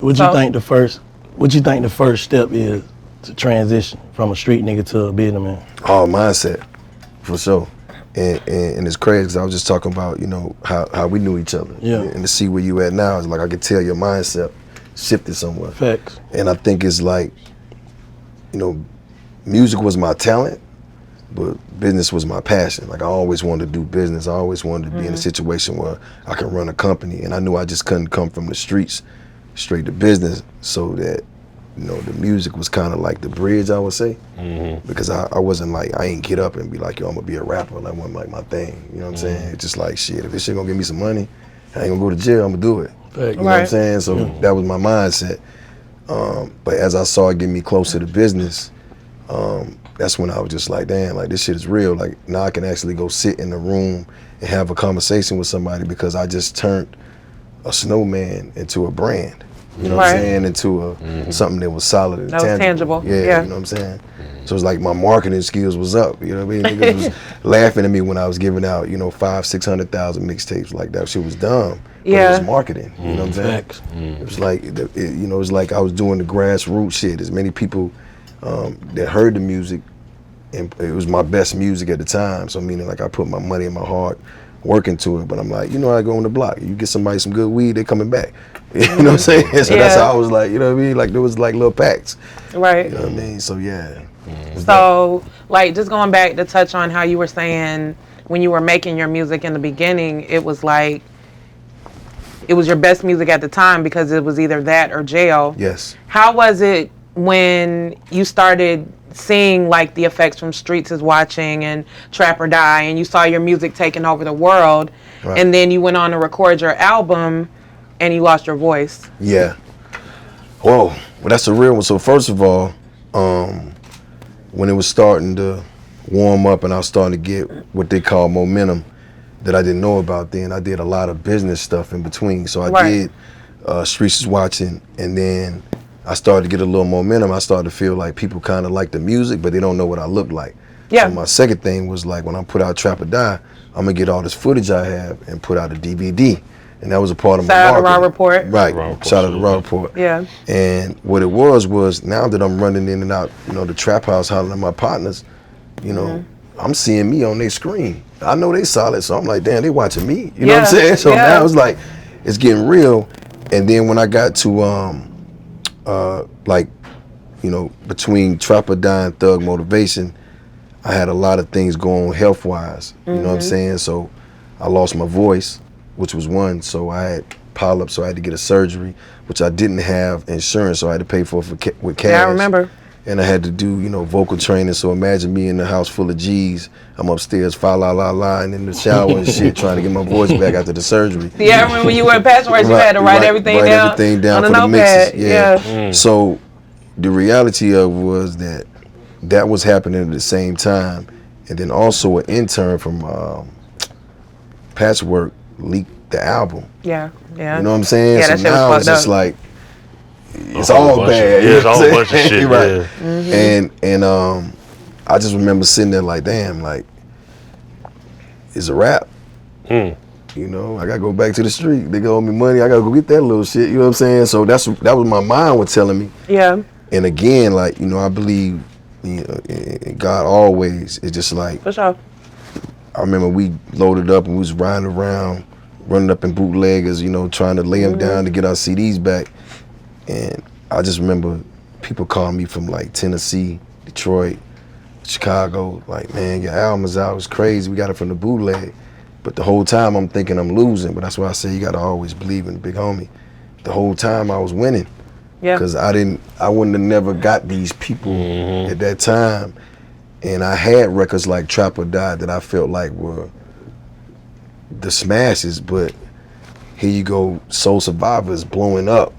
What you think the first step is to transition from a street nigga to a businessman? Oh, mindset, for sure. And it's crazy because I was just talking about, you know, how we knew each other. Yeah. And to see where you at now, it's like I could tell your mindset shifted somewhere. Facts. And I think it's like, you know, music was my talent, but business was my passion. Like I always wanted to do business. I always wanted to be in a situation where I could run a company, and I knew I just couldn't come from the streets straight to business. So that, you know, the music was kind of like the bridge, I would say, because I wasn't like, I ain't get up and be like, yo, I'm gonna be a rapper. That wasn't like my thing. You know what I'm saying? It's just like, shit, if this shit gonna give me some money, I ain't gonna go to jail, I'm gonna do it. You know what I'm saying? So that was my mindset. But as I saw it get me closer to business, that's when I was just like, damn, like this shit is real. Like now I can actually go sit in the room and have a conversation with somebody because I just turned a snowman into a brand. You know what I'm saying? Into something that was solid and tangible. Yeah, you know what I'm saying? So it's like my marketing skills was up. You know what I mean? Niggas was laughing at me when I was giving out, you know, 500,000-600,000 mixtapes. Like that shit was dumb. But it was marketing. You know what I'm saying? It was like, you know, it was like I was doing the grassroots shit. As many people that heard the music, and it was my best music at the time. So meaning like I put my money and my heart work into it. But I'm like, you know, I go on the block. You get somebody some good weed, they coming back. You know what I'm saying? So that's how I was like, you know what I mean? Like there was like little packs. Right. You know what I mean? So yeah. So like just going back to touch on how you were saying when you were making your music in the beginning, it was like, it was your best music at the time because it was either that or jail. Yes. How was it when you started seeing like the effects from Streets is Watching and Trap or Die, and you saw your music taking over the world, and then you went on to record your album and you lost your voice? Yeah. Whoa. Well, that's a real one. So first of all, when it was starting to warm up and I was starting to get what they call momentum that I didn't know about then, I did a lot of business stuff in between. So I did Streets is Watching, and then I started to get a little momentum. I started to feel like people kind of like the music, but they don't know what I look like. Yeah. So my second thing was like, when I put out Trap or Die, I'm gonna get all this footage I have and put out a DVD. And that was a part of my marketing. Shout out to Raw Report. Right, shout out to Raw Report. Yeah. And what it was now that I'm running in and out, you know, the trap house hollering at my partners, you know, I'm seeing me on their screen. I know they solid, so I'm like, damn, they watching me. You know what I'm saying? So now it's like, it's getting real. And then when I got to, like, you know, between Trap or Die and Thug Motivation, I had a lot of things going health-wise. You know what I'm saying? So I lost my voice, which was one. So I had polyps, so I had to get a surgery, which I didn't have insurance, so I had to pay for it with cash. Yeah, I remember. And I had to do, you know, vocal training. So imagine me in the house full of G's. I'm upstairs, fa la la la, and in the shower and shit, trying to get my voice back after the surgery. Yeah, I remember when you were at Passwords, you had to write everything down on a notepad. Yeah. So the reality of it was that was happening at the same time, and then also an intern from Patchwork leaked the album. Yeah. You know what I'm saying? Yeah, so now it's just like, it's all bad. It's a whole bunch of shit. Right. And I just remember sitting there like, damn, like, it's a rap. You know, I gotta go back to the street. They owe me money. I gotta go get that little shit. You know what I'm saying? So that was my mind was telling me. Yeah. And again, like, you know, I believe, you know, in God always. It's just like, for sure. I remember we loaded up and we was riding around, running up in bootleggers, you know, trying to lay them down to get our CDs back. And I just remember people calling me from like Tennessee, Detroit, Chicago, like, man, your album is out, it's crazy, we got it from the bootleg. But the whole time I'm thinking I'm losing, but that's why I say you gotta always believe in the big homie. The whole time I was winning. Yeah. Cause I wouldn't have never got these people at that time. And I had records like Trap or Die that I felt like were the smashes, but here you go, Soul Survivors blowing up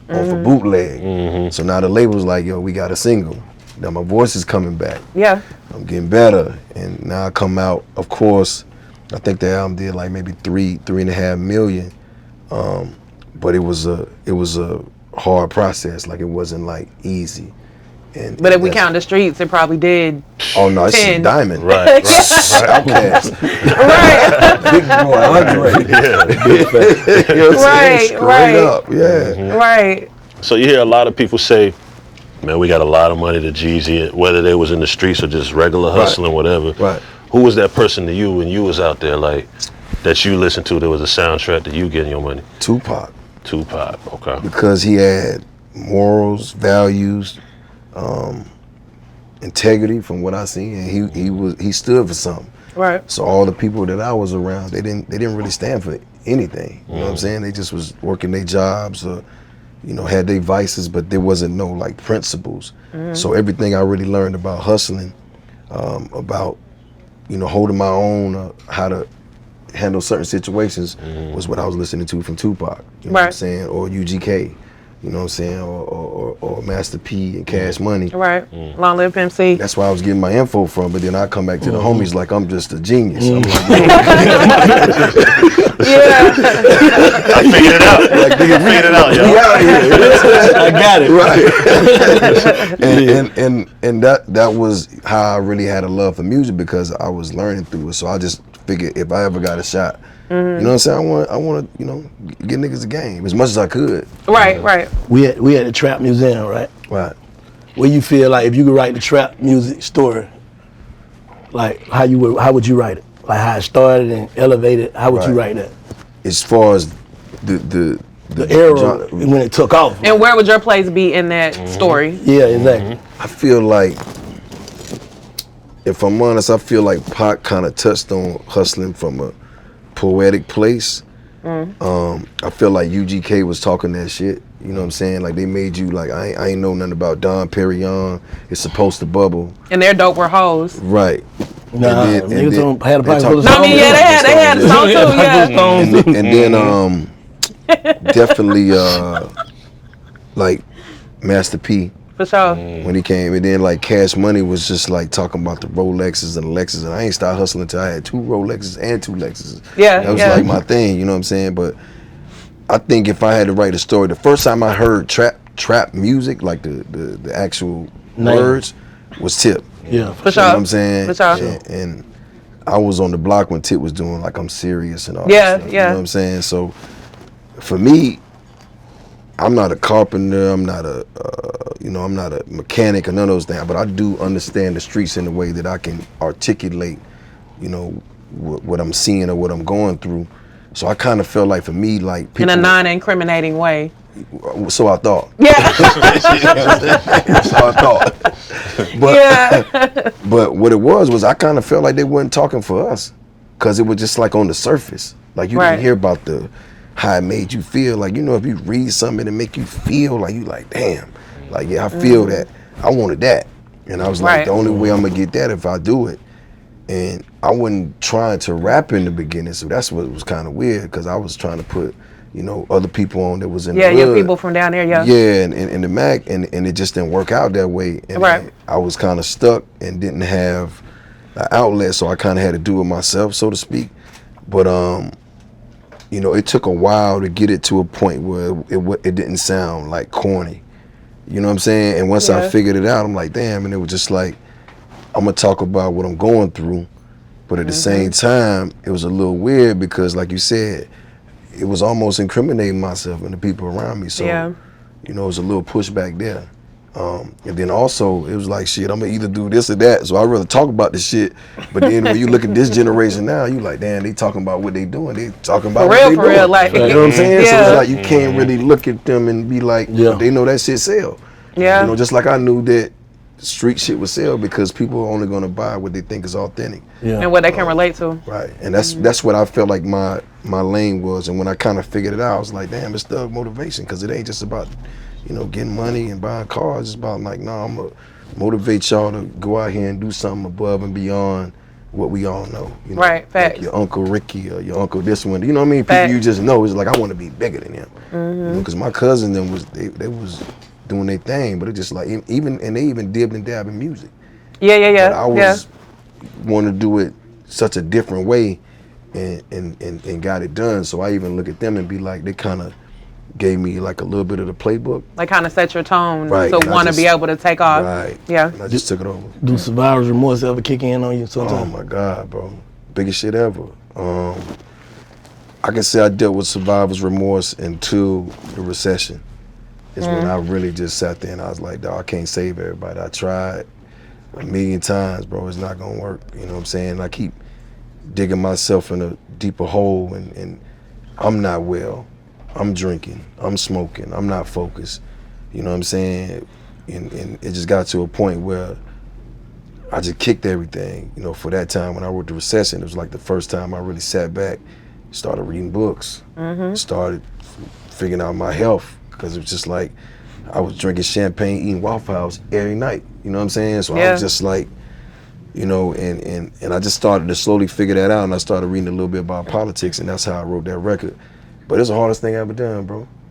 off a bootleg. So now the label's like, yo, we got a single. Now my voice is coming back. Yeah. I'm getting better. And now I come out, of course, I think the album did like maybe 3.5 million. But it was a hard process. Like it wasn't like easy. But if we count the streets, it probably did. Oh no, it's 10. a diamond. Right. Outcast. Right. Big boy Andre. Yeah. You know what I'm saying? Right. Straight up. Yeah. Right. So you hear a lot of people say, man, we got a lot of money to Jeezy, whether they was in the streets or just regular hustling, whatever. Right. Who was that person to you when you was out there, like, that you listened to that was a soundtrack to you getting your money? Tupac. Tupac, okay. Because he had morals, values, integrity from what I seen, and he stood for something. Right. So all the people that I was around, they didn't really stand for anything. You know what I'm saying? They just was working their jobs or, you know, had their vices, but there wasn't no like principles. So everything I really learned about hustling, about, you know, holding my own, how to handle certain situations was what I was listening to from Tupac. You know what I'm saying? Or UGK. You know what I'm saying? Or Master P and Cash Money. Right. Long live Pimp C. That's where I was getting my info from, but then I come back to the homies like I'm just a genius. I'm like, Yeah. I figured it out. like, nigga, I figured it out, yo. we out here. I got it. Right. and that was how I really had a love for music, because I was learning through it. So I just figured if I ever got a shot, you know what I'm saying? I want to, you know, get niggas a game as much as I could. Right, right. We at the Trap Museum, right? Right. Where you feel like if you could write the trap music story, like how would you write it? Like how it started and elevated, how would you write that? As far as the era when it took off. And where would your place be in that story? Yeah, exactly. I feel like, if I'm honest, I feel like Pac kind of touched on hustling from a poetic place. I feel like UGK was talking that shit. You know what I'm saying? Like they made you like, I ain't know nothing about Dom Perignon. It's supposed to bubble. And their dope were hoes. Right. Nah, niggas don't had a pocket full of No, I mean, yeah, they had a song too, yeah. And then definitely like Master P. For sure. When he came, and then like Cash Money was just like talking about the Rolexes and Lexus, and I ain't started hustling until I had 2 Rolexes and 2 Lexuses. Yeah, that was like my thing, you know what I'm saying? But I think if I had to write a story, the first time I heard trap music, like the actual words, was Tip. Yeah, for sure. You know what I'm saying? For sure. And I was on the block when Tip was doing like I'm Serious and all Yeah, that stuff. yeah. You know what I'm saying? So for me, I'm not a carpenter, I'm not a I'm not a mechanic or none of those things, but I do understand the streets in a way that I can articulate, you know, what I'm seeing or what I'm going through. So I kind of felt like for me, like people, in a non-incriminating way. So I thought. Yeah. So I thought. But, Yeah. But what it was I kind of felt like they weren't talking for us, because it was just like on the surface. Like you didn't hear about how it made you feel. Like, you know, if you read something and make you feel like you like, damn, like, yeah, I feel that. I wanted that. And I was like, the only way I'm gonna get that if I do it. And I wasn't trying to rap in the beginning, so that's what was kind of weird, because I was trying to put, you know, other people on that was in the hood. Yeah, people from down there, yeah. Yeah, and the Mac, and it just didn't work out that way. And I was kind of stuck and didn't have an outlet, so I kind of had to do it myself, so to speak. But you know, it took a while to get it to a point where it didn't sound like corny. You know what I'm saying? And once I figured it out, I'm like, damn, and it was just like, I'm gonna talk about what I'm going through, but at the same time, it was a little weird because, like you said, it was almost incriminating myself and the people around me. So, you know, it was a little pushback there. And then also, it was like, shit, I'm gonna either do this or that. So I'd rather talk about this shit. But then when you look at this generation now, you like, damn, they talking about what they doing. They talking about what they doing. For real, like, you know what I'm saying? So it's like you can't really look at them and be like, they know that shit sell. Yeah. You know, just like I knew that street shit would sell because people are only gonna buy what they think is authentic. Yeah. And what they can relate to. Right. And that's what I felt like my lane was. And when I kind of figured it out, I was like, damn, it's thug motivation, because it ain't just about, you know, getting money and buying cars. It's about like, nah, I'm gonna motivate y'all to go out here and do something above and beyond what we all know. You know? Right, facts. Like your Uncle Ricky or your Uncle this one. You know what I mean? People you just know. It's like, I want to be bigger than him. You know, because my cousin them they was doing their thing, but it just like, they even dibbed and dabbed in music. Yeah. But I was want to do it such a different way and got it done. So I even look at them and be like, they kind of gave me like a little bit of the playbook. Like kind of set your tone to want to be able to take off. Right. Yeah. And I just took it over. Do survivor's remorse ever kick in on you sometimes? Oh my God, bro. Biggest shit ever. I can say I dealt with survivor's remorse until the recession. is when I really just sat there and I was like, dog, I can't save everybody. I tried a million times, bro. It's not gonna work. You know what I'm saying? I keep digging myself in a deeper hole, and I'm not well. I'm drinking. I'm smoking. I'm not focused. You know what I'm saying? And it just got to a point where I just kicked everything. You know, for that time when I wrote The Recession, it was like the first time I really sat back, started reading books, started figuring out my health, because it was just like I was drinking champagne, eating Waffle House every night. You know what I'm saying? So I was just like, you know, and I just started to slowly figure that out, and I started reading a little bit about politics, and that's how I wrote that record. But it's the hardest thing I ever done, bro.